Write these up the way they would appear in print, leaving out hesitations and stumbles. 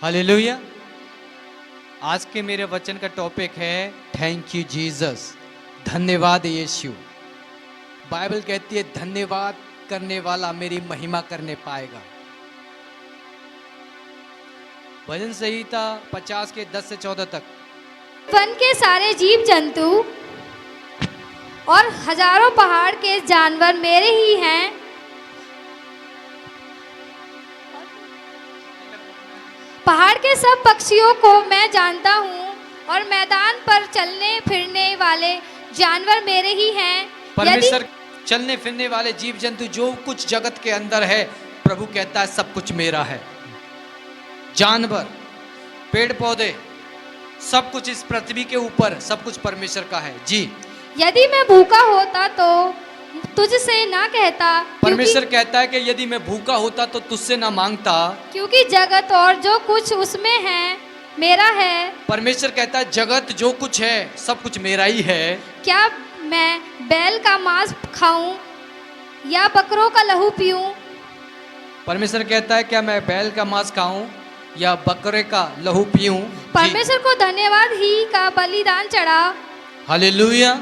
Hallelujah. आज के मेरे वचन का टॉपिक है थैंक यू जीसस, धन्यवाद यीशु। बाइबल कहती है धन्यवाद करने वाला मेरी महिमा करने पाएगा। भजन संहिता 50 के 10 से 14 तक। वन के सारे जीव जंतु और हजारों पहाड़ के जानवर मेरे ही हैं। पहाड़ के सब पक्षियों को मैं जानता हूँ और मैदान पर चलने फिरने वाले जानवर मेरे ही हैं। परमेश्वर चलने फिरने वाले जीव जंतु जो कुछ जगत के अंदर है, प्रभु कहता है सब कुछ मेरा है। जानवर, पेड़ पौधे, सब कुछ इस पृथ्वी के ऊपर सब कुछ परमेश्वर का है जी। यदि मैं भूखा होता तो तुझसे ना कहता, परमेश्वर कहता है कि यदि मैं भूखा होता तो तुझसे ना मांगता, क्योंकि जगत और जो कुछ उसमें है मेरा है। परमेश्वर कहता है जगत जो कुछ है सब कुछ मेरा ही है। क्या मैं बैल का मांस खाऊं या बकरों का लहू पीऊं? परमेश्वर कहता है क्या मैं बैल का मांस खाऊं या बकरे का लहू पीऊं? परमेश्वर को धन्यवाद ही का बलिदान चढ़ा। हालेलुया।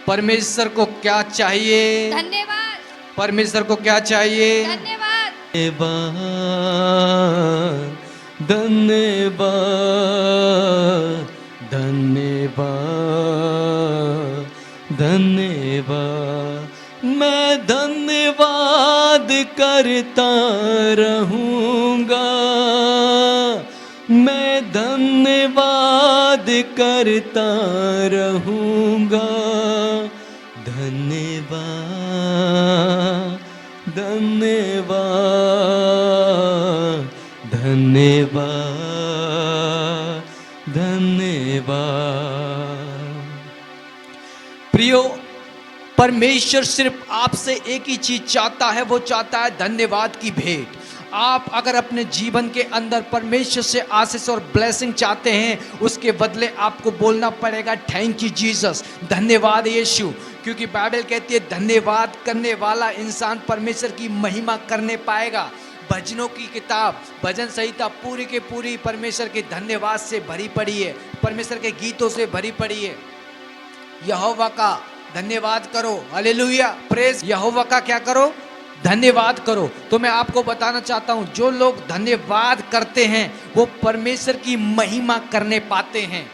परमेश्वर को क्या चाहिए? धन्यवाद। परमेश्वर को क्या चाहिए? धन्यवाद। धन्यवाद, धन्यवाद, धन्यवाद। मैं धन्यवाद करता रहूंगा, मैं धन्यवाद करता रहूंगा। धन्यवाद, धन्यवाद, धन्यवाद, धन्यवाद। प्रियो, परमेश्वर सिर्फ आपसे एक ही चीज चाहता है, वो चाहता है धन्यवाद की भेंट। आप अगर अपने जीवन के अंदर परमेश्वर से आशीष और ब्लेसिंग चाहते हैं, उसके बदले आपको बोलना पड़ेगा थैंक यू जीसस, धन्यवाद यीशु। क्योंकि बाइबल कहती है धन्यवाद करने वाला इंसान परमेश्वर की महिमा करने पाएगा। भजनों की किताब भजन संहिता पूरी के पूरी परमेश्वर के धन्यवाद से भरी पड़ी है, परमेश्वर के गीतों से भरी पड़ी है। यहोवा का धन्यवाद करो, हालेलुया, प्रेज यहोवा का क्या करो? धन्यवाद करो। तो मैं आपको बताना चाहता हूं, जो लोग धन्यवाद करते हैं वो परमेश्वर की महिमा करने पाते हैं।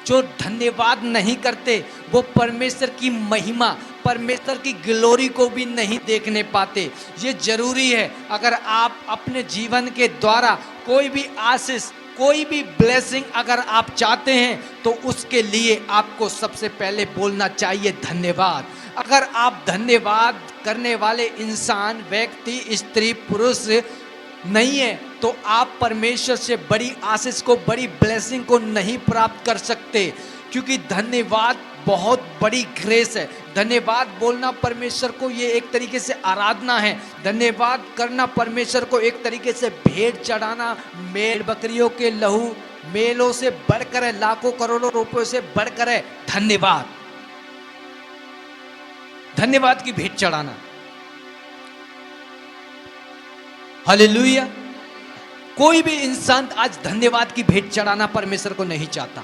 जो धन्यवाद नहीं करते वो परमेश्वर की महिमा, परमेश्वर की ग्लोरी को भी नहीं देखने पाते। ये जरूरी है, अगर आप अपने जीवन के द्वारा कोई भी आशीष, कोई भी ब्लेसिंग अगर आप चाहते हैं तो उसके लिए आपको सबसे पहले बोलना चाहिए धन्यवाद। अगर आप धन्यवाद करने वाले इंसान, व्यक्ति, स्त्री, पुरुष नहीं है तो आप परमेश्वर से बड़ी आशीष को, बड़ी ब्लेसिंग को नहीं प्राप्त कर सकते। क्योंकि धन्यवाद बहुत बड़ी ग्रेस है। धन्यवाद बोलना परमेश्वर को ये एक तरीके से आराधना है। धन्यवाद करना परमेश्वर को एक तरीके से भेंट चढ़ाना, मेल बकरियों के लहू, मेलों से बढ़कर है, लाखों करोड़ों रुपयों से बढ़कर है धन्यवाद। धन्यवाद की भेंट चढ़ाना। हालेलुया। कोई भी इंसान आज धन्यवाद की भेंट चढ़ाना परमेश्वर को नहीं चाहता।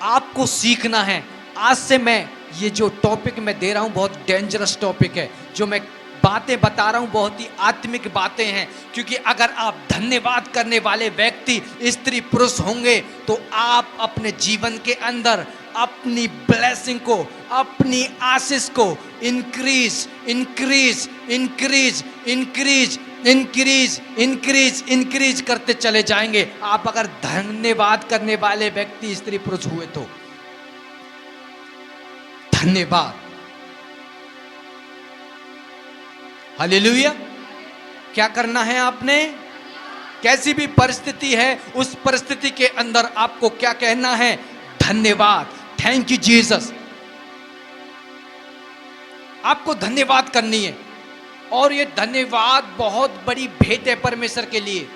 आपको सीखना है। आज से मैं ये जो टॉपिक मैं दे रहा हूं बहुत डेंजरस टॉपिक है। जो मैं बातें बता रहा हूं बहुत ही आत्मिक बातें हैं। क्योंकि अगर आप धन्यवाद करने वाले व्यक्ति, स्त्री, पुरुष होंगे तो आप अपने जीवन के अंदर अपनी ब्लेसिंग को, अपनी आशीष को increase increase increase increase increase increase increase करते चले जाएंगे। आप अगर धन्यवाद करने वाले व्यक्ति, स्त्री, पुरुष हुए तो धन्यवाद। हालेलुया। क्या करना है आपने? कैसी भी परिस्थिति है उस परिस्थिति के अंदर आपको क्या कहना है? धन्यवाद, थैंक यू जीसस। आपको धन्यवाद करनी है। और ये धन्यवाद बहुत बड़ी भेंट है परमेश्वर के लिए।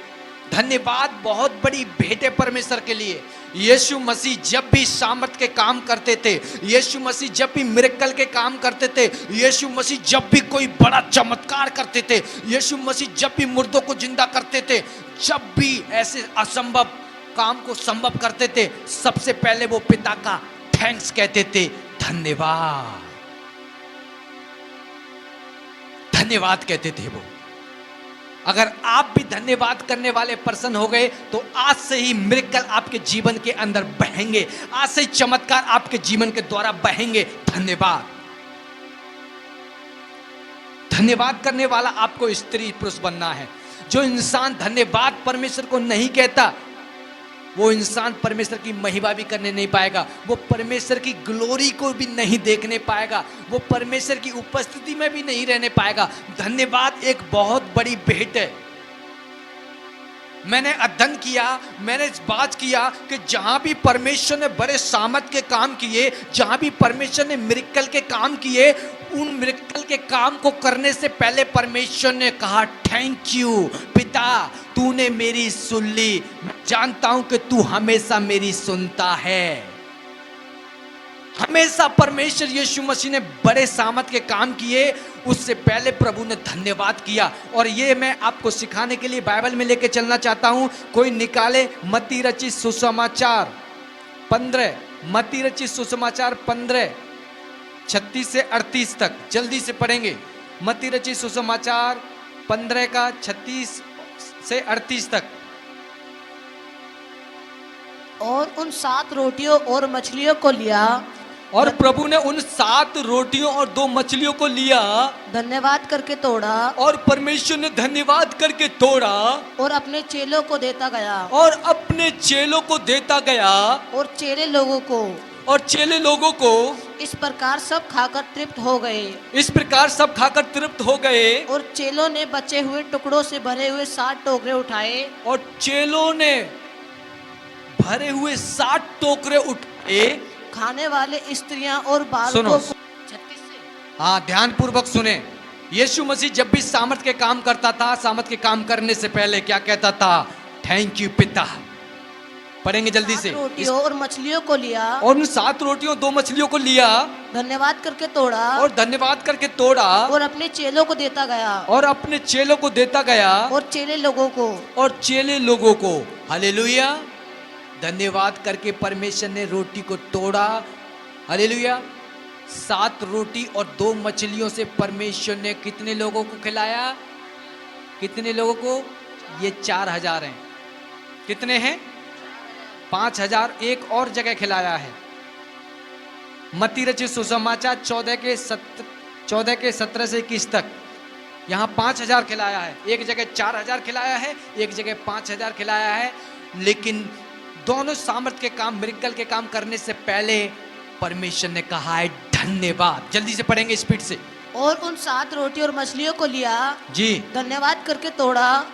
धन्यवाद बहुत बड़ी भेंट है परमेश्वर के लिए। यीशु मसीह जब भी सामर्थ के काम करते थे, यीशु मसीह जब भी मिरेकल के काम करते थे, यीशु मसीह जब भी कोई बड़ा चमत्कार करते थे, यीशु मसीह जब भी मुर्दों को जिंदा करते थे, जब भी ऐसे असंभव काम को संभव करते थे, सबसे पहले वो पिता का थैंक्स कहते थे, धन्यवाद, धन्यवाद कहते थे वो। अगर आप भी धन्यवाद करने वाले पर्सन हो गए तो आज से ही मिरेकल आपके जीवन के अंदर बहेंगे, आज से ही चमत्कार आपके जीवन के द्वारा बहेंगे। धन्यवाद, धन्यवाद करने वाला आपको स्त्री पुरुष बनना है। जो इंसान धन्यवाद परमेश्वर को नहीं कहता, वो इंसान परमेश्वर की महिमा भी करने नहीं पाएगा, वो परमेश्वर की ग्लोरी को भी नहीं देखने पाएगा, वो परमेश्वर की उपस्थिति में भी नहीं रहने पाएगा। धन्यवाद एक बहुत बड़ी भेंट है। मैंने अध्ययन किया, मैंने इस बात किया कि जहां भी परमेश्वर ने बड़े सामर्थ के काम किए, जहां भी परमेश्वर ने मिरेकल के काम किए, उन मिरेकल के काम को करने से पहले परमेश्वर ने कहा, थैंक यू पिता, तूने मेरी सुन ली, मैं जानता हूं कि तू हमेशा मेरी सुनता है। हमेशा परमेश्वर यीशु मसीह ने बड़े सामर्थ के काम किए, उससे पहले प्रभु ने धन्यवाद किया। और ये मैं आपको सिखाने के लिए बाइबल में लेके चलना चाहता हूं। कोई निकाले मत्ती रचित सुसमाचार 15, मत्ती रचित सुसमाचार 15 36 से 38 तक, जल्दी से पढ़ेंगे। मत्ती रचित सुसमाचार 15 का 36 से 38 तक। और उन 7 रोटियों और मछलियों को लिया, और प्रभु ने उन 7 रोटियों और 2 मछलियों को लिया, धन्यवाद करके तोड़ा, और परमेश्वर ने धन्यवाद करके तोड़ा, और अपने चेलों को देता गया, और अपने चेलों को देता गया, और चेले लोगों को, और चेले लोगों को इस प्रकार सब खाकर तृप्त हो गए। इस प्रकार सब खाकर तृप्त हो गए। और चेलों ने बचे हुए टुकड़ों से भरे हुए 7 टोकरे उठाए, और चेलों ने भरे हुए 7 टोकरे उठाए। खाने वाले स्त्रियां और बालकों सुनो। को 36 से। हाँ, ध्यान पूर्वक सुने। यीशु मसीह जब भी सामर्थ के काम करता था, सामर्थ के काम करने से पहले क्या कहता था? थैंक यू पिता। पढ़ेंगे जल्दी से। 7 रोटियों और मछलियों को लिया, और उन 7 रोटियों 2 मछलियों को लिया, धन्यवाद करके तोड़ा, और धन्यवाद करके तोड़ा, और अपने चेलों को देता गया, और अपने चेलों को देता गया, और चेले लोगों को, और चेले लोगों को। हालेलुया। धन्यवाद करके परमेश्वर ने रोटी को तोड़ा। हालेलुया। 7 रोटी और 2 मछलियों से परमेश्वर ने कितने लोगों को खिलाया? कितने लोगों को? ये 4000 हैं। कितने हैं? 5000 एक और जगह खिलाया है। मत्ती रचित सुसमाचार 14 के 17 से 21 तक। यहाँ 5000 खिलाया है, एक जगह 4000 खिलाया है, एक जगह 5000 खिलाया है। लेकिन दोनों सामर्थ के काम, मिरेकल के काम करने से पहले परमेश्वर ने कहा है धन्यवाद। जल्दी से पढ़ेंगे, स्पीड से। और उन 7 रोटी और मछलियों को लिया, जी धन्यवाद करके तोड़ा,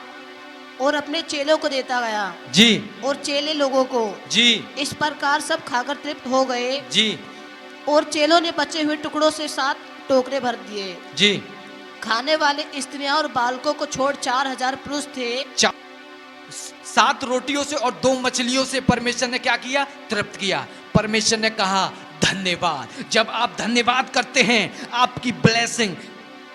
और अपने चेलों को देता गया, जी और चेले लोगों को। जी इस प्रकार सब खाकर तृप्त हो गए। जी और चेलों ने बचे हुए टुकड़ों से 7 टोकरे भर दिए। जी। खाने वाले स्त्रियां और बालकों को छोड़ 4000 पुरुष थे। 7 रोटियों से और 2 मछलियों से परमेश्वर ने क्या किया? तृप्त किया। परमेश्वर ने कहा धन्यवाद। जब आप धन्यवाद करते हैं, आपकी ब्लेसिंग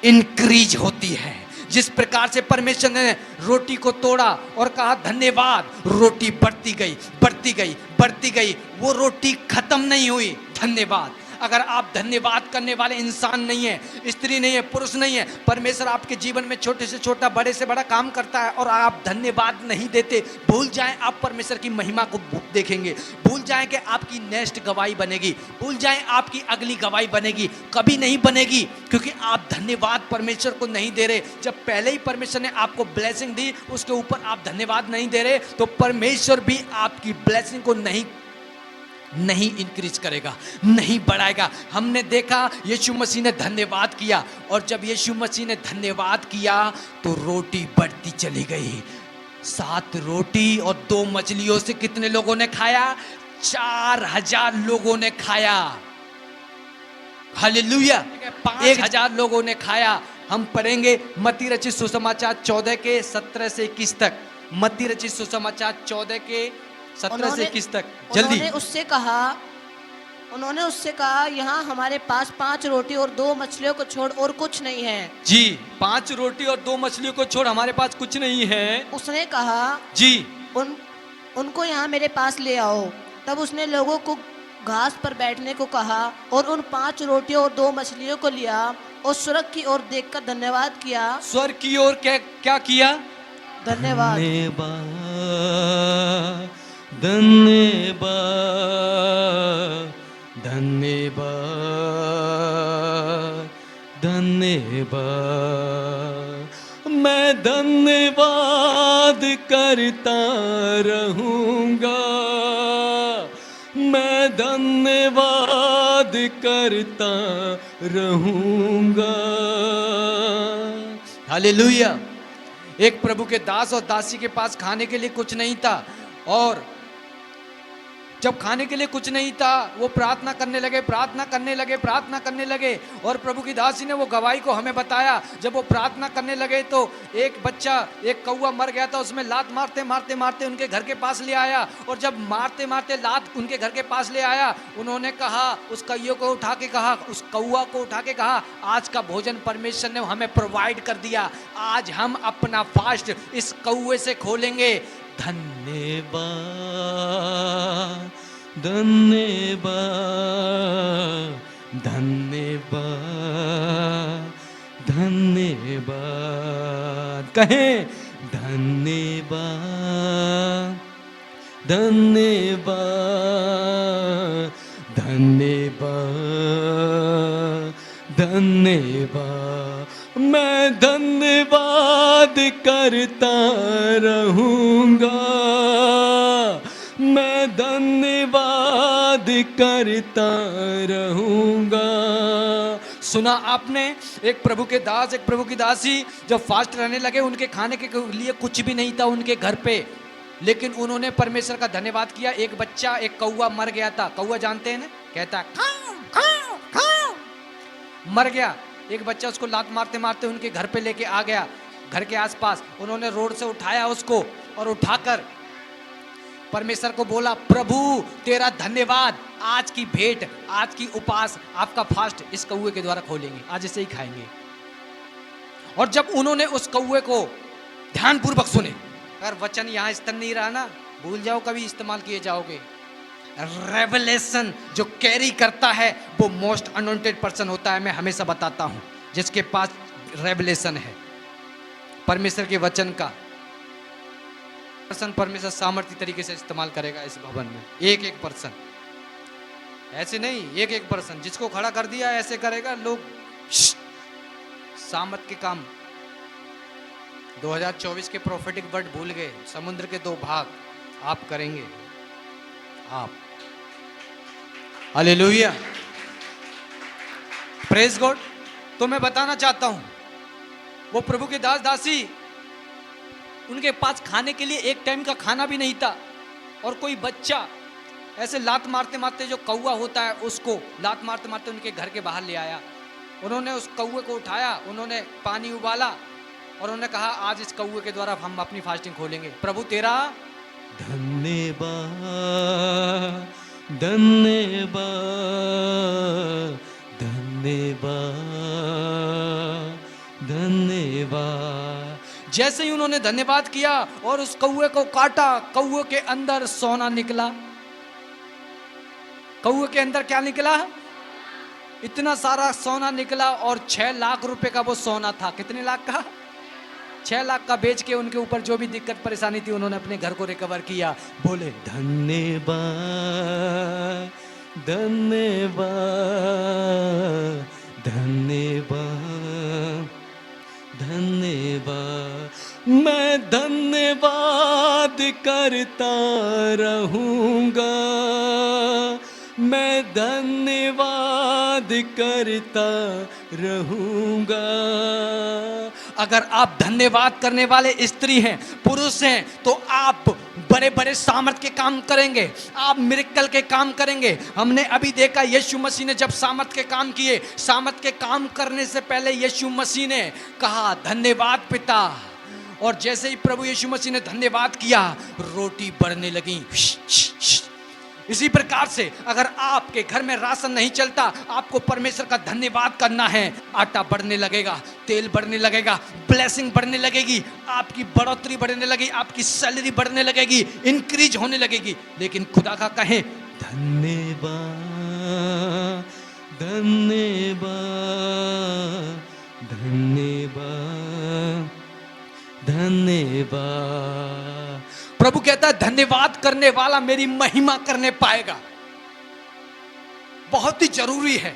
इंक्रीज होती है। जिस प्रकार से परमेश्वर ने रोटी को तोड़ा और कहा धन्यवाद, रोटी बढ़ती गई, बढ़ती गई, बढ़ती गई, वो रोटी खत्म नहीं हुई। धन्यवाद। अगर आप धन्यवाद करने वाले इंसान नहीं है, स्त्री नहीं है, पुरुष नहीं है, परमेश्वर आपके जीवन में छोटे से छोटा, बड़े से बड़ा काम करता है और आप धन्यवाद नहीं देते, भूल जाएं आप परमेश्वर की महिमा को देखेंगे, भूल जाएं कि आपकी नेक्स्ट गवाही बनेगी, भूल जाएं आपकी अगली गवाही बनेगी, कभी नहीं बनेगी, क्योंकि आप धन्यवाद परमेश्वर को नहीं दे रहे। जब पहले ही परमेश्वर ने आपको ब्लेसिंग दी, उसके ऊपर आप धन्यवाद नहीं दे रहे, तो परमेश्वर भी आपकी ब्लेसिंग को नहीं इंक्रीज करेगा, नहीं बढ़ाएगा। हमने देखा यीशु मसीह ने धन्यवाद किया, और जब यीशु मसीह ने धन्यवाद किया तो रोटी बढ़ती चली गई। 7 रोटी और 2 मछलियों से कितने लोगों ने खाया? 4000 लोगों ने खाया। हालेलुया। 1000 लोगों ने खाया। हम पढ़ेंगे मत्ती रचित सुसमाचार 14 के 17 से 21 तक। मत्ती रचित सुसमाचार 14 के 17 से 21 तक, जल्दी। उन्होंने उससे कहा यहाँ हमारे पास 5 रोटी और 2 मछलियों को छोड़ और कुछ नहीं है। जी, 5 रोटी और 2 मछलियों को छोड़ हमारे पास कुछ नहीं है। उसने कहा जी, उनको यहाँ मेरे पास ले आओ। तब उसने लोगों को घास पर बैठने को कहा और उन 5 रोटियों और 2 मछलियों को लिया और स्वर्ग की ओर देखकर धन्यवाद किया। स्वर्ग की ओर क्या किया? धन्यवाद। धन्यवाद, धन्यवाद, धन्यवाद। मैं धन्यवाद करता रहूंगा, मैं धन्यवाद करता रहूंगा। हालेलुया। एक प्रभु के दास और दासी के पास खाने के लिए कुछ नहीं था, और जब खाने के लिए कुछ नहीं था वो प्रार्थना करने लगे, प्रार्थना करने लगे, प्रार्थना करने लगे। और प्रभु की दासी ने वो गवाही को हमें बताया। जब वो प्रार्थना करने लगे तो एक बच्चा, एक कौवा मर गया था, उसमें लात मारते मारते मारते उनके घर के पास ले आया। और जब मारते मारते लात उनके घर के पास ले आया, उन्होंने कहा, उस कौवे को उठा के कहा, उस कौवा को उठा के कहा, आज का भोजन परमेश्वर ने हमें प्रोवाइड कर दिया, आज हम अपना फास्ट इस कौवे से खोलेंगे। धन्यवाद, धन्यवाद, धन्यवाद, धन्यवाद। कहें धन्यवाद, धन्यवाद, धन्यवाद, धन्यवाद। मैं धन्यवाद करता रहूंगा, मैं धन्यवाद करता रहूंगा। सुना आपने, एक प्रभु के दास, एक प्रभु की दासी जब फास्ट रहने लगे, उनके खाने के लिए कुछ भी नहीं था उनके घर पे, लेकिन उन्होंने परमेश्वर का धन्यवाद किया। एक बच्चा, एक कौवा मर गया था। कौवा जानते हैं ना, कहता खाओ खाओ खाओ, मर गया। एक बच्चा उसको लात मारते मारते उनके घर पे लेके आ गया, घर के आसपास। उन्होंने रोड से उठाया उसको और उठाकर परमेश्वर को बोला, प्रभु तेरा धन्यवाद, आज की भेंट, आज की उपास, आपका फास्ट इस कौवे के द्वारा खोलेंगे, आज इसे ही खाएंगे। और जब उन्होंने उस कौवे को ध्यानपूर्वक सुने, अगर वचन यहाँ स्तर नहीं रहा ना, भूल जाओ, कभी इस्तेमाल किए जाओगे। रेवलेशन जो कैरी करता है वो मोस्ट अनॉइंटेड पर्सन होता है। मैं हमेशा बताता हूं, जिसके पास रेवलेशन है परमेश्वर के वचन का, पर्सन परमेश्वर सामर्थ्य तरीके से इस्तेमाल करेगा इस भवन में। एक एक पर्सन, ऐसे नहीं, एक एक पर्सन जिसको खड़ा कर दिया ऐसे करेगा। लोग सामर्थ के काम 2024 के प्रोफेटिक वर्ड भूल गए। समुद्र के 2 भाग आप करेंगे, आप। Hallelujah, praise God. तो मैं बताना चाहता हूं, वो प्रभु के दास दासी, उनके पास खाने के लिए एक टाइम का खाना भी नहीं था, और कोई बच्चा ऐसे लात मारते मारते, जो कौवा होता है उसको लात मारते मारते उनके घर के बाहर ले आया। उन्होंने उस कौवे को उठाया, उन्होंने पानी उबाला और उन्होंने कहा, आज इस कौवे के द्वारा हम अपनी फास्टिंग खोलेंगे। प्रभु तेरा धन्यवाद, धन्यवाद, धन्यवाद, धन्यवाद। जैसे ही उन्होंने धन्यवाद किया और उस कौवे को काटा, कौवे के अंदर सोना निकला। कौवे के अंदर क्या निकला? इतना सारा सोना निकला, और 6 लाख रुपए का वो सोना था। कितने लाख का? 6 लाख का बेच के उनके ऊपर जो भी दिक्कत परेशानी थी, उन्होंने अपने घर को रिकवर किया। बोले धन्यवाद, धन्यवाद, धन्यवाद, धन्यवाद। मैं धन्यवाद करता रहूंगा, मैं धन्यवाद करता रहूंगा। अगर आप धन्यवाद करने वाले स्त्री हैं, पुरुष हैं, तो आप बड़े बड़े सामर्थ के काम करेंगे, आप मिरेकल के काम करेंगे। हमने अभी देखा यीशु मसीह ने जब सामर्थ के काम किए, सामर्थ के काम करने से पहले यीशु मसीह ने कहा धन्यवाद पिता, और जैसे ही प्रभु यीशु मसीह ने धन्यवाद किया, रोटी बढ़ने लगी। इसी प्रकार से अगर आपके घर में राशन नहीं चलता, आपको परमेश्वर का धन्यवाद करना है। आटा बढ़ने लगेगा, तेल बढ़ने लगेगा, ब्लेसिंग बढ़ने लगेगी, आपकी बढ़ोतरी बढ़ने लगेगी, आपकी सैलरी बढ़ने लगेगी, इंक्रीज होने लगेगी। लेकिन खुदा का कहें धन्यवाद, धन्यवाद, धन्यवाद, धन्यवाद। प्रभु कहता है धन्यवाद करने वाला मेरी महिमा करने पाएगा। बहुत ही जरूरी है।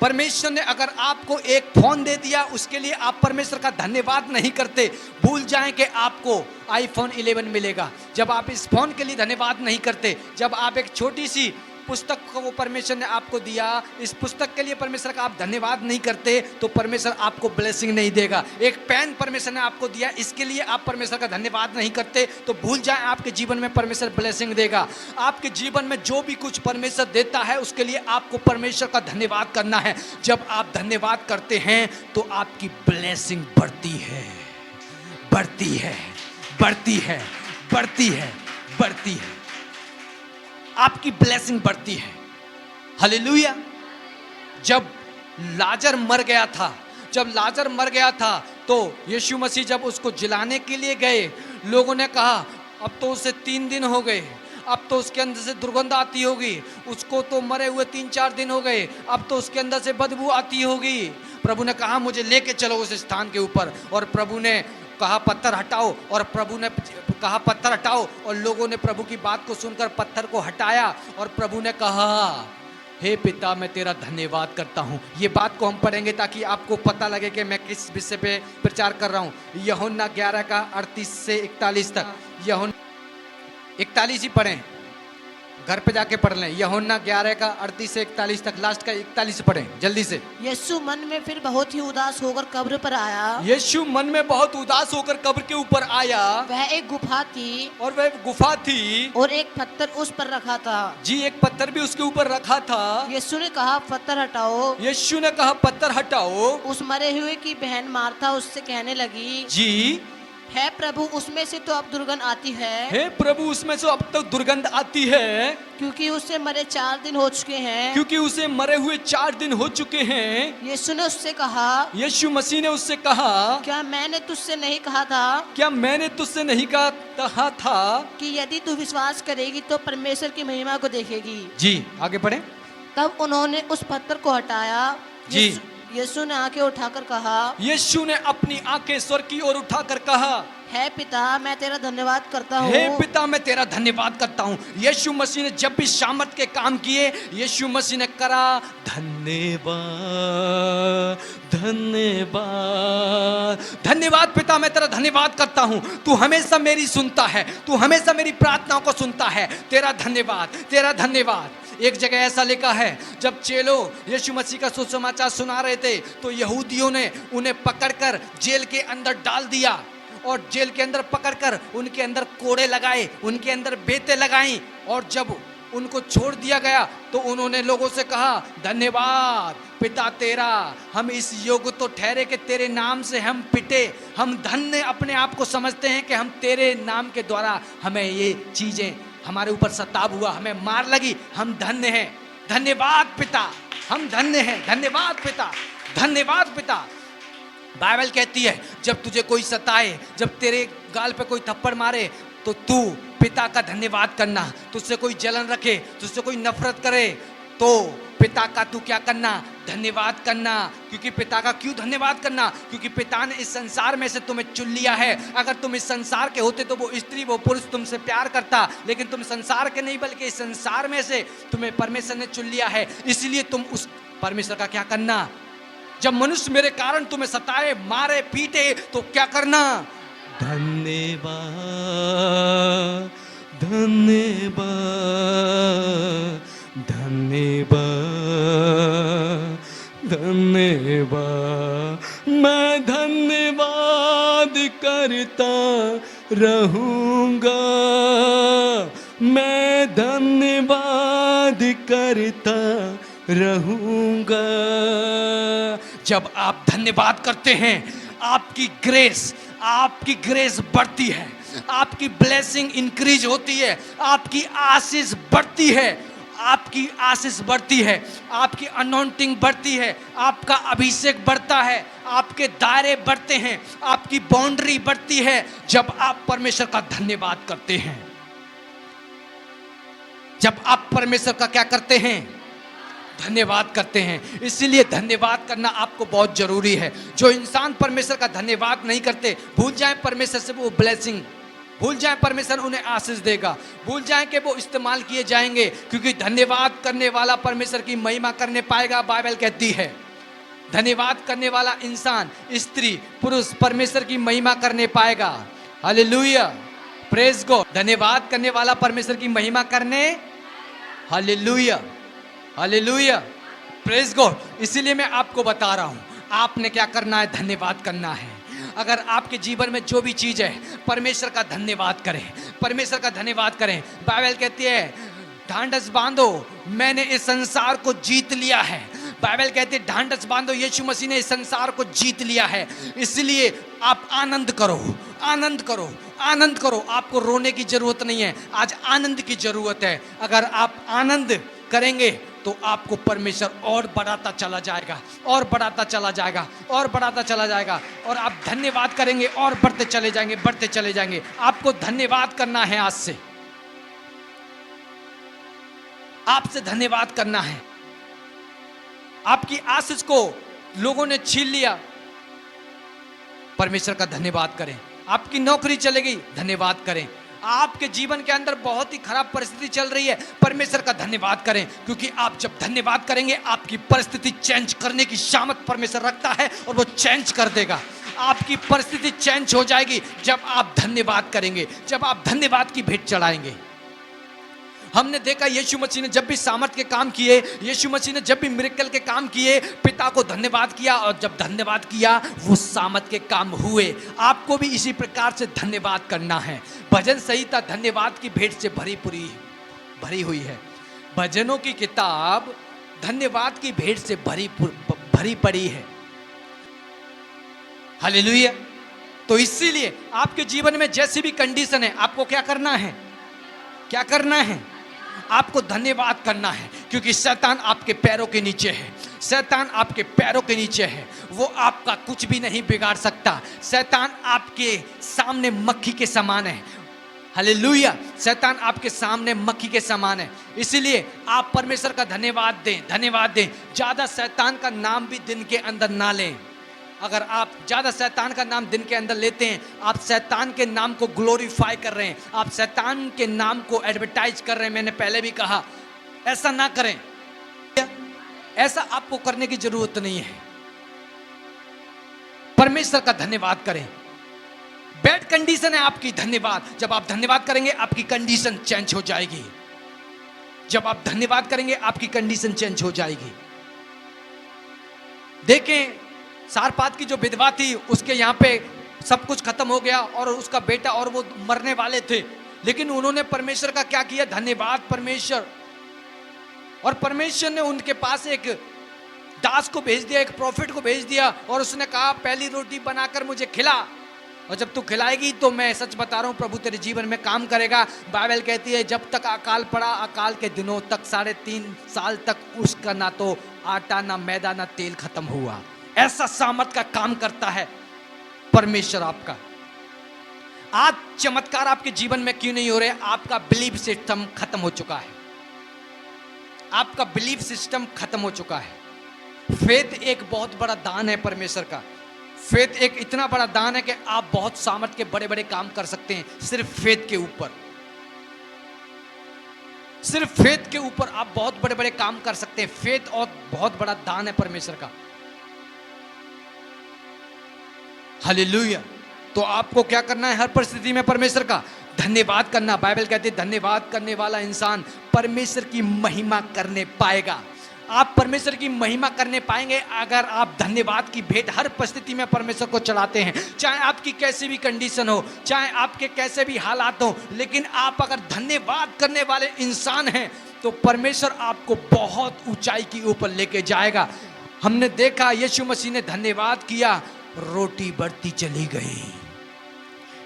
परमेश्वर ने अगर आपको एक फोन दे दिया, उसके लिए आप परमेश्वर का धन्यवाद नहीं करते, भूल जाएं कि आपको आईफोन 11 मिलेगा। जब आप इस फोन के लिए धन्यवाद नहीं करते, जब आप एक छोटी सी पुस्तक को वो परमेश्वर ने आपको दिया, इस पुस्तक के लिए परमेश्वर का आप धन्यवाद नहीं करते, तो परमेश्वर आपको ब्लेसिंग नहीं देगा। एक पेन परमेश्वर ने आपको दिया, इसके लिए आप परमेश्वर का धन्यवाद नहीं करते, तो भूल जाएं आपके जीवन में परमेश्वर ब्लेसिंग देगा। आपके जीवन में जो भी कुछ परमेश्वर देता है, उसके लिए आपको परमेश्वर का धन्यवाद करना है। जब आप धन्यवाद करते हैं तो आपकी ब्लेसिंग बढ़ती है, बढ़ती है, बढ़ती है, बढ़ती है, बढ़ती है। आपकी ब्लेसिंग बढ़ती है। हालेलुया। जब लाजर मर गया था, जब लाजर मर गया था, तो यीशु मसीह जब उसको जिलाने के लिए गए, लोगों ने कहा अब तो उसे 3 दिन हो गए, अब तो उसके अंदर से दुर्गंध आती होगी, उसको तो मरे हुए 3-4 दिन हो गए, अब तो उसके अंदर से बदबू आती होगी। प्रभु ने कहा मुझे लेके चलो उस स्थान के ऊपर, और प्रभु ने कहा पत्थर हटाओ, और प्रभु ने कहा पत्थर हटाओ, और लोगों ने प्रभु की बात को सुनकर पत्थर को हटाया, और प्रभु ने कहा हे पिता मैं तेरा धन्यवाद करता हूँ। ये बात को हम पढ़ेंगे ताकि आपको पता लगे कि मैं किस विषय पे प्रचार कर रहा हूँ। यूहन्ना 11 का 38 से 41 तक। यूहन्ना 41 ही पढ़ें, घर पे जाके पढ़ लें। यूहन्ना 11 का 38 से 41 तक, लास्ट का 41 पढ़ें जल्दी से। यीशु मन में फिर बहुत ही उदास होकर कब्र पर आया। यीशु मन में बहुत उदास होकर कब्र के ऊपर आया। वह एक गुफा थी, और वह गुफा थी, और एक पत्थर उस पर रखा था। जी एक पत्थर भी उसके ऊपर रखा था। यीशु ने कहा पत्थर हटाओ। यीशु ने कहा पत्थर हटाओ। उस मरे हुए की बहन मार्था उससे कहने लगी जी है प्रभु, उसमें से तो अब दुर्गंध आती है। हे प्रभु उसमें से अब तक दुर्गंध आती है, क्योंकि उसे मरे 4 दिन हो चुके हैं। क्योंकि उसे मरे हुए 4 दिन हो चुके हैं। यीशु ने उससे कहा, यीशु मसीह ने उससे कहा क्या मैंने तुझसे नहीं कहा था, क्या मैंने तुझसे नहीं कहा था कि यदि तू विश्वास करेगी तो परमेश्वर की महिमा को देखेगी। जी आगे पढ़ें। तब उन्होंने उस पत्थर को हटाया। जी। यीशु ने आंखें उठाकर कहा, यीशु ने अपनी आंखें स्वर की ओर उठाकर कहा है पिता मैं तेरा धन्यवाद करता हूँ। हे पिता मैं तेरा धन्यवाद करता हूँ। यीशु मसीह ने जब भी शामत के काम किए, यीशु मसीह ने करा धन्यवाद, धन्यवाद, धन्यवाद पिता मैं तेरा धन्यवाद करता हूँ। तू हमेशा मेरी सुनता है, तू हमेशा मेरी प्रार्थनाओं को सुनता है। तेरा धन्यवाद, तेरा धन्यवाद। एक जगह ऐसा लिखा है, जब चेलों यीशु मसीह का सुसमाचार सुना रहे थे, तो यहूदियों ने उन्हें पकड़कर जेल के अंदर डाल दिया, और जेल के अंदर पकड़कर उनके अंदर कोड़े लगाए, उनके अंदर बेते लगाई, और जब उनको छोड़ दिया गया तो उन्होंने लोगों से कहा धन्यवाद पिता तेरा, हम इस योग्य तो ठहरे कि तेरे नाम से हम पिटे, हम धन्य अपने आप को समझते हैं कि हम तेरे नाम के द्वारा हमें ये चीजें हमारे ऊपर सताब हुआ, हमें मार लगी, हम धन्य हैं। धन्यवाद पिता, हम धन्य हैं। धन्यवाद पिता, धन्यवाद पिता। बाइबल कहती है जब तुझे कोई सताए, जब तेरे गाल पे कोई थप्पड़ मारे, तो तू पिता का धन्यवाद करना। तुझसे कोई जलन रखे, तुझसे कोई नफरत करे, तो पिता का तू क्या करना, धन्यवाद करना। क्योंकि पिता का क्यों धन्यवाद करना? क्योंकि पिता ने इस संसार में से तुम्हें चुन लिया है। अगर तुम इस संसार के होते तो वो स्त्री वो पुरुष तुमसे प्यार करता, लेकिन तुम संसार के नहीं बल्कि इस संसार में से तुम्हें परमेश्वर ने चुन लिया है। इसलिए तुम उस परमेश्वर का क्या करना, जब मनुष्य मेरे कारण तुम्हें सताए, मारे, पीटे, तो क्या करना, धन्यवाद, धन्यवाद, धन्यवाद, धन्यवाद। मैं धन्यवाद करता रहूंगा, मैं धन्यवाद करता रहूंगा। जब आप धन्यवाद करते हैं, आपकी ग्रेस, आपकी ग्रेस बढ़ती है, आपकी ब्लेसिंग इंक्रीज होती है, आपकी आशीष बढ़ती है, आपकी आशीष बढ़ती है, आपकी अनॉइंटिंग बढ़ती है, आपका अभिषेक बढ़ता है, आपके दायरे बढ़ते हैं, आपकी बाउंड्री बढ़ती है जब आप परमेश्वर का धन्यवाद करते हैं। जब आप परमेश्वर का क्या करते हैं? धन्यवाद करते हैं। इसीलिए धन्यवाद करना आपको बहुत जरूरी है। जो इंसान परमेश्वर का धन्यवाद नहीं करते, भूल जाए परमेश्वर से वो ब्लेसिंग, भूल जाए परमेश्वर उन्हें आशीष देगा, भूल जाए कि वो इस्तेमाल किए जाएंगे, क्योंकि धन्यवाद करने वाला परमेश्वर की महिमा करने पाएगा। बाइबल कहती है धन्यवाद करने वाला इंसान, स्त्री पुरुष परमेश्वर की महिमा करने पाएगा। Hallelujah, praise God. धन्यवाद करने वाला परमेश्वर की महिमा करने, हालेलुया हालेलुया, प्रेज गॉड। इसीलिए मैं आपको बता रहा हूं, आपने क्या करना है? धन्यवाद करना है। अगर आपके जीवन में जो भी चीज है, परमेश्वर का धन्यवाद करें, परमेश्वर का धन्यवाद करें। बाइबल कहती है ढांढस बांधो, मैंने इस संसार को जीत लिया है। बाइबल कहती है ढांढस बांधो, यीशु मसीह ने इस संसार को जीत लिया है। इसलिए आप आनंद करो, आनंद करो, आनंद करो। आपको रोने की जरूरत नहीं है, आज आनंद की जरूरत है। अगर आप आनंद करेंगे तो आपको परमेश्वर और बढ़ाता चला जाएगा, और बढ़ाता चला जाएगा, और बढ़ाता चला जाएगा। और आप धन्यवाद करेंगे और बढ़ते चले जाएंगे, बढ़ते चले जाएंगे। आपको धन्यवाद करना है। आज से आपसे धन्यवाद करना है। आपकी आशीष को लोगों ने छीन लिया, परमेश्वर का धन्यवाद करें। आपकी नौकरी चले गई, धन्यवाद करें। आपके जीवन के अंदर बहुत ही खराब परिस्थिति चल रही है, परमेश्वर का धन्यवाद करें, क्योंकि आप जब धन्यवाद करेंगे आपकी परिस्थिति चेंज करने की सामर्थ परमेश्वर रखता है और वो चेंज कर देगा। आपकी परिस्थिति चेंज हो जाएगी जब आप धन्यवाद करेंगे, जब आप धन्यवाद की भेंट चढ़ाएंगे। हमने देखा यीशु मसीह ने जब भी सामर्थ के काम किए, यीशु मसीह ने जब भी मिरेकल के काम किए, पिता को धन्यवाद किया, और जब धन्यवाद किया वो सामर्थ के काम हुए। आपको भी इसी प्रकार से धन्यवाद करना है। भजन संहिता धन्यवाद की भेंट से भरी हुई है। भजनों की किताब धन्यवाद की भेंट से भरी पड़ी है। हालेलुया। तो इसीलिए आपके जीवन में जैसी भी कंडीशन है, आपको क्या करना है? क्या करना है? आपको धन्यवाद करना है, क्योंकि शैतान आपके पैरों के नीचे है। शैतान आपके पैरों के नीचे है, वो आपका कुछ भी नहीं बिगाड़ सकता। शैतान आपके सामने मक्खी के समान है। हालेलुया। शैतान आपके सामने मक्खी के समान है। इसीलिए आप परमेश्वर का धन्यवाद दें, धन्यवाद दें। ज्यादा शैतान का नाम भी दिन के अंदर ना लें। अगर आप ज्यादा शैतान का नाम दिन के अंदर लेते हैं, आप शैतान के नाम को ग्लोरीफाई कर रहे हैं, आप शैतान के नाम को एडवर्टाइज कर रहे हैं। मैंने पहले भी कहा, ऐसा ना करें। ऐसा आपको करने की जरूरत नहीं है। परमेश्वर का धन्यवाद करें। बैड कंडीशन है आपकी, धन्यवाद। जब आप धन्यवाद करेंगे आपकी कंडीशन चेंज हो जाएगी। जब आप धन्यवाद करेंगे आपकी कंडीशन चेंज हो जाएगी। देखें, सारपात की जो विधवा थी, उसके यहाँ पे सब कुछ खत्म हो गया और उसका बेटा और वो मरने वाले थे, लेकिन उन्होंने परमेश्वर का क्या किया? धन्यवाद परमेश्वर। और परमेश्वर ने उनके पास एक दास को भेज दिया, एक प्रॉफिट को भेज दिया, और उसने कहा पहली रोटी बनाकर मुझे खिला, और जब तू खिलाएगी तो मैं सच बता रहा हूं प्रभु तेरे जीवन में काम करेगा। बाइबल कहती है जब तक अकाल पड़ा, अकाल के दिनों तक 3.5 साल तक उसका ना तो आटा, ना मैदा, ना तेल खत्म हुआ। ऐसा सामर्थ का काम करता है परमेश्वर आपका। आज चमत्कार आपके जीवन में क्यों नहीं हो रहे? आपका बिलीफ सिस्टम खत्म हो चुका है। आपका बिलीफ सिस्टम खत्म हो चुका है। फेथ एक बहुत बड़ा दान है परमेश्वर का। फेथ एक इतना बड़ा दान है कि आप बहुत सामर्थ के बड़े बड़े काम कर सकते हैं सिर्फ फेथ के ऊपर। सिर्फ फेथ के ऊपर आप बहुत बड़े बड़े काम कर सकते हैं। फेथ और बहुत बड़ा दान है परमेश्वर का। हालेलुया। तो आपको क्या करना है? हर परिस्थिति में परमेश्वर का धन्यवाद करना। बाइबल कहती है धन्यवाद करने वाला इंसान परमेश्वर की महिमा करने पाएगा। आप परमेश्वर की महिमा करने पाएंगे अगर आप धन्यवाद की भेंट हर परिस्थिति में परमेश्वर को चढ़ाते हैं। चाहे आपकी कैसी भी कंडीशन हो, चाहे आपके कैसे भी हालात हो, लेकिन आप अगर धन्यवाद करने वाले इंसान हैं तो परमेश्वर आपको बहुत ऊंचाई की ऊपर लेके जाएगा। हमने देखा यीशु मसीह ने धन्यवाद किया, रोटी बढ़ती चली गई।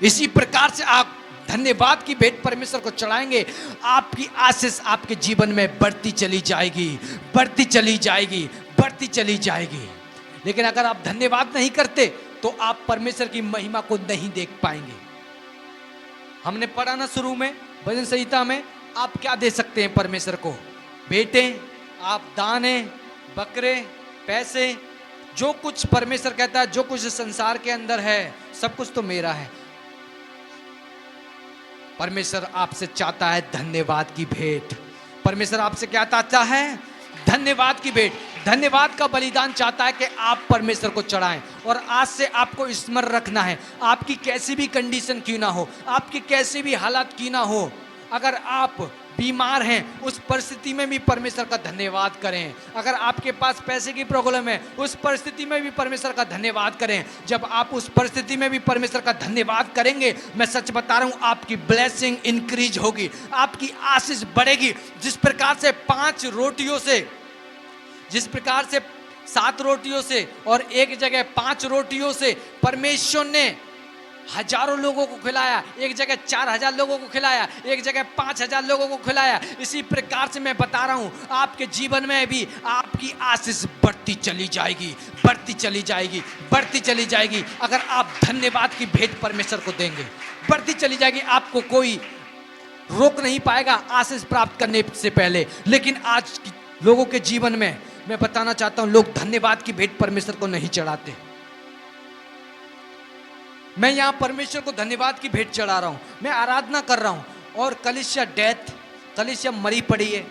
इसी प्रकार से आप धन्यवाद की भेंट परमेश्वर को चढ़ाएंगे, आपकी आशीष आपके जीवन में बढ़ती चली जाएगी, बढ़ती चली जाएगी, बढ़ती चली जाएगी। लेकिन अगर आप धन्यवाद नहीं करते तो आप परमेश्वर की महिमा को नहीं देख पाएंगे। हमने पढ़ा ना शुरू में भजन संहिता में, आप क्या दे सकते हैं परमेश्वर को? बेटे, आप दाने, बकरे, पैसे, जो कुछ परमेश्वर कहता है, जो कुछ संसार के अंदर है, सब कुछ तो मेरा है। परमेश्वर आपसे चाहता है धन्यवाद की भेंट। परमेश्वर आपसे क्या चाहता है? धन्यवाद की भेंट। धन्यवाद का बलिदान चाहता है कि आप परमेश्वर को चढ़ाएं। और आज से आपको स्मरण रखना है, आपकी कैसी भी कंडीशन क्यों ना हो, आपकी कैसी भी हालत क्यों ना हो, अगर आप बीमार हैं उस परिस्थिति में भी परमेश्वर का धन्यवाद करें। अगर आपके पास पैसे की प्रॉब्लम है उस परिस्थिति में भी परमेश्वर का धन्यवाद करें। जब आप उस परिस्थिति में भी परमेश्वर का धन्यवाद करेंगे, मैं सच बता रहा हूं, आपकी ब्लेसिंग इंक्रीज होगी, आपकी आशीष बढ़ेगी। जिस प्रकार से 5 रोटियों से, जिस प्रकार से 7 रोटियों से और एक जगह 5 रोटियों से परमेश्वर ने हजारों लोगों को खिलाया, एक जगह 4000 लोगों को खिलाया, एक जगह 5000 लोगों को खिलाया, इसी प्रकार से मैं बता रहा हूं आपके जीवन में भी आपकी आशीष बढ़ती चली जाएगी, बढ़ती चली जाएगी, बढ़ती चली जाएगी। अगर आप धन्यवाद की भेंट परमेश्वर को देंगे, बढ़ती चली जाएगी। आपको कोई रोक नहीं पाएगा आशीष प्राप्त करने से पहले। लेकिन आज लोगों के जीवन में मैं बताना चाहता हूं, लोग धन्यवाद की भेंट परमेश्वर को नहीं चढ़ाते। मैं यहां परमेश्वर को धन्यवाद की भेंट चढ़ा रहा हूं, मैं आराधना कर रहा हूं और कलिसिया मरी पड़ी है।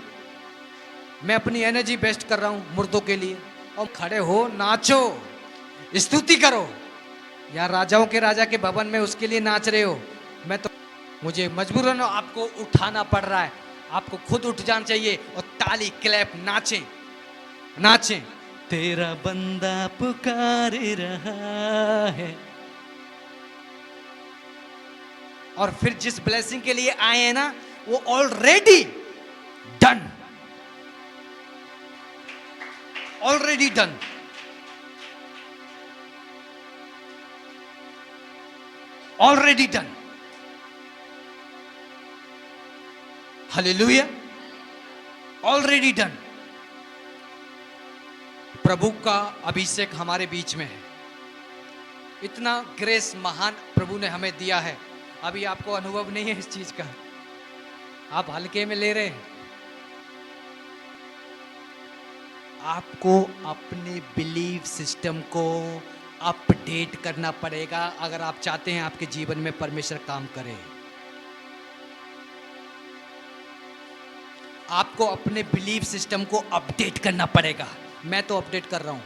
मैं अपनी एनर्जी बेस्ट कर रहा हूं मुर्दों के लिए, और खड़े हो, नाचो, स्तुति करो। यार राजाओं के राजा के भवन में उसके लिए नाच रहे हो, मैं तो मुझे मजबूरन आपको उठाना पड़ रहा है। आपको खुद उठ जाना चाहिए और ताली क्लैप नाचें, नाचें। तेरा बंदा पुकार रहा है। और फिर जिस ब्लेसिंग के लिए आए हैं ना, वो already done, already done. Already done. Hallelujah, already done. प्रभु का अभिषेक हमारे बीच में है। इतना ग्रेस महान प्रभु ने हमें दिया है। अभी आपको अनुभव नहीं है इस चीज का, आप हल्के में ले रहे हैं। आपको अपने बिलीफ सिस्टम को अपडेट करना पड़ेगा अगर आप चाहते हैं आपके जीवन में परमेश्वर काम करे। आपको अपने बिलीफ सिस्टम को अपडेट करना पड़ेगा। मैं तो अपडेट कर रहा हूं,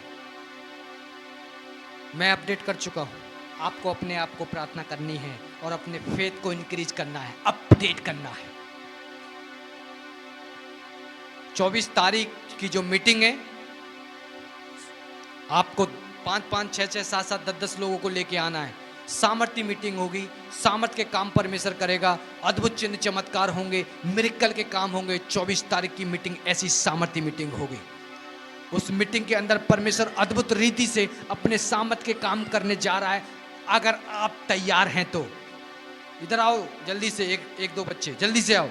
मैं अपडेट कर चुका हूं। आपको अपने आप को प्रार्थना करनी है और अपने फेथ को इंक्रीज करना है, अपडेट करना है। 24 तारीख की जो मीटिंग है, आपको 5-5, 6-6, 7-7, 10-10 लोगों को लेके आना है। सामर्थ्य मीटिंग होगी, सामर्थ्य के काम परमेश्वर करेगा, अद्भुत चिन्ह चमत्कार होंगे, मिरेकल के काम होंगे। 24 तारीख की मीटिंग ऐसी सामर्थ्य मीटिंग होगी। उस मीटिंग के अंदर परमेश्वर अद्भुत रीति से अपने सामर्थ्य के काम करने जा रहा है। अगर आप तैयार हैं तो इधर आओ जल्दी से, एक दो बच्चे जल्दी से आओ।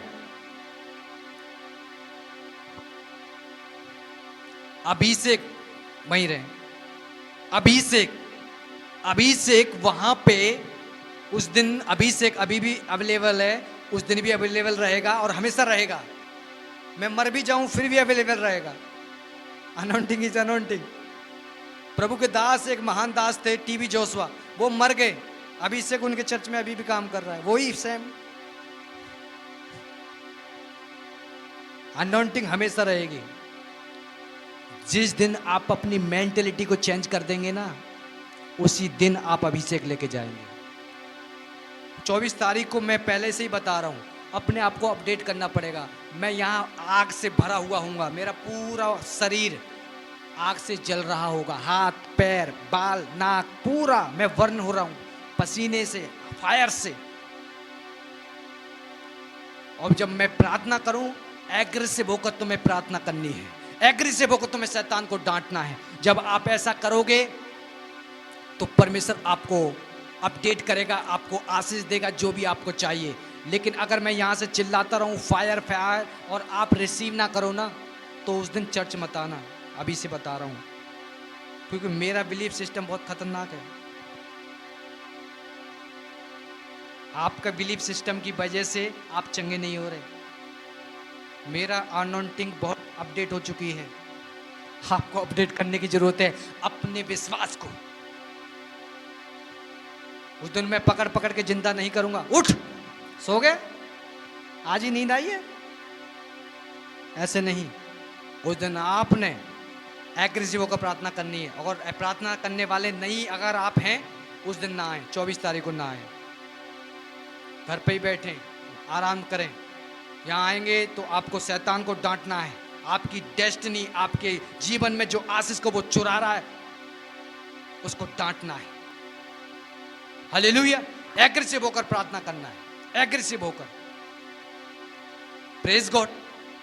अभिषेक वहीं रहे, अभिषेक वहां पे उस दिन, अभिषेक अभी भी अवेलेबल है, उस दिन भी अवेलेबल रहेगा और हमेशा रहेगा। मैं मर भी जाऊं फिर भी अवेलेबल रहेगा। Anointing is anointing. प्रभु के दास, एक महान दास थे टीबी जोशुआ, वो मर गए, अभिषेक उनके चर्च में अभी भी काम कर रहा है, वही सेम। अनॉइंटिंग हमेशा रहेगी। जिस दिन आप अपनी मेंटेलिटी को चेंज कर देंगे ना, उसी दिन आप अभिषेक लेके जाएंगे। 24 तारीख को मैं पहले से ही बता रहा हूं, अपने आप को अपडेट करना पड़ेगा। मैं यहाँ आग से भरा हुआ हूँगा, मेरा पूरा शरीर आग से जल रहा होगा, हाथ, पैर, बाल, नाक, पूरा मैं वर्न हो रहा हूँ पसीने से, फायर से। और जब मैं प्रार्थना करूं, एग्रेसिव होकर तुम्हें प्रार्थना करनी है, एग्रेसिव होकर तुम्हें शैतान को डांटना है। जब आप ऐसा करोगे तो परमेश्वर आपको अपडेट करेगा, आपको आशीष देगा जो भी आपको चाहिए। लेकिन अगर मैं यहाँ से चिल्लाता रहूँ फायर फायर और आप रिसीव ना करो ना, तो उस दिन चर्च मत आना, अभी से बता रहा हूँ, क्योंकि मेरा बिलीफ सिस्टम बहुत खतरनाक है। आपका बिलीफ सिस्टम की वजह से आप चंगे नहीं हो रहे। मेरा अनॉइंटिंग बहुत अपडेट हो चुकी है। आपको अपडेट करने की जरूरत है अपने विश्वास को। उस दिन मैं पकड़ पकड़ के जिंदा नहीं करूंगा, उठ सो गए, आज ही नींद आई है, ऐसे नहीं। उस दिन आपने एग्रेसिव होकर प्रार्थना करनी है। और प्रार्थना करने वाले नहीं अगर आप हैं, उस दिन ना आए, 24 तारीख को ना आए, घर पे ही बैठें, आराम करें। यहाँ आएंगे तो आपको शैतान को डांटना है। आपकी डेस्टिनी, आपके जीवन में जो आशीष को वो चुरा रहा है, उसको डांटना है। हालेलुया। एग्रेसिव होकर प्रार्थना करना है, एग्रेसिव होकर। Praise God.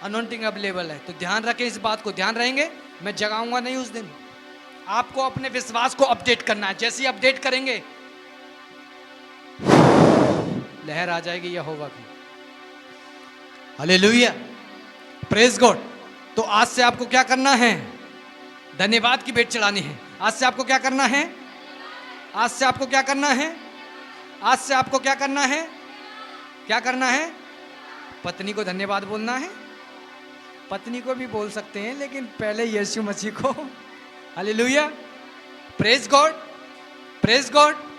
अनॉइंटिंग अवेलेबल है, तो ध्यान रखें, इस बात को ध्यान रहेंगे। मैं जगाऊंगा नहीं उस दिन। आपको अपने विश्वास को अपडेट करना है। जैसे ही अपडेट करेंगे लहर आ जाएगी यहोवा की। हालेलुया। Praise God. तो आज से आपको क्या करना है? धन्यवाद की भेंट चढ़ानी है। आज से आपको क्या करना है? आज से आपको क्या करना है? आज से आपको क्या करना है? क्या करना है? पत्नी को धन्यवाद बोलना है। पत्नी को भी बोल सकते हैं, लेकिन पहले यीशु मसीह को। Hallelujah. Praise God, praise God.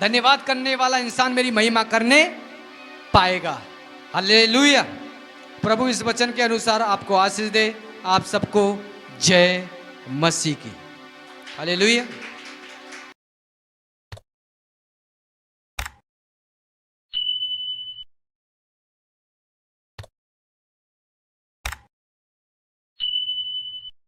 धन्यवाद करने वाला इंसान मेरी महिमा करने पाएगा। हालेलुया। प्रभु इस वचन के अनुसार आपको आशीष दे। आप सबको जय मसीह की। हालेलुया।